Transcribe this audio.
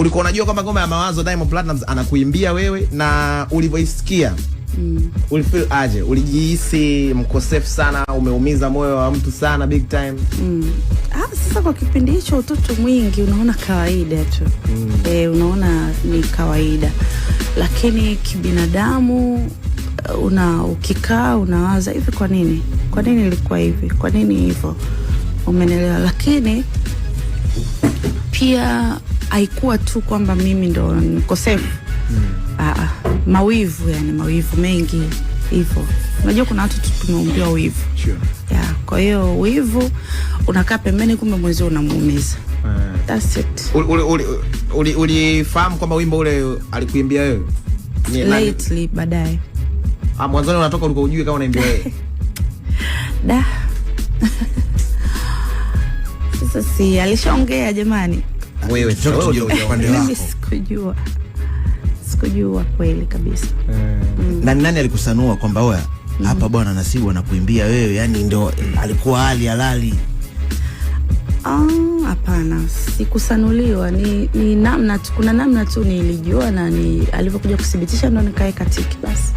ulikuwa unajua kwamba ngoma ya Mawazo Diamond Platnumz anakuimbia wewe, na ulivyoisikia ulifeel aje? Ulijihisi mkosefu sana, umeumiza moyo wa mtu sana big time? Sasa kwa kipindi hicho utoto mwingi unaona kawaida tu. Unaona ni kawaida. Lakini kibinadamu ukikaa unawaza hivi, kwa nini? Kwa nini ilikuwa hivi? Kwa nini hivyo? Umenelewa? Lakini pia haikuwa tu kwamba mimi ndo mkosefu. Mawivu, yani mawivu mengi hivyo. Unajua kuna watu tumeumbiwa wivu. Sure. Yeah, kwa hiyo wivu unakaa pembeni, kumbe mwenzio unamuumiza. That's it. Ulifahamu kwamba wimbo ule alikuimbia wewe? Lately baadaye. Mwanzoni unatoka ulikuwa hujui kama unaimba wewe. Da. Sasa si alishaongea jamani. Wewe tujue upande wako. Sikujua kweli kabisa. Nani alikusanua kwamba wewe hapa bwana Nasibu anakuimbia wewe, yani ndio alikuwa hali halali? Hapana, sikusanuliwa, ni namna tu, kuna namna tu nilijua, na alivyokuja kudhibitisha ndo nikae katiki basi.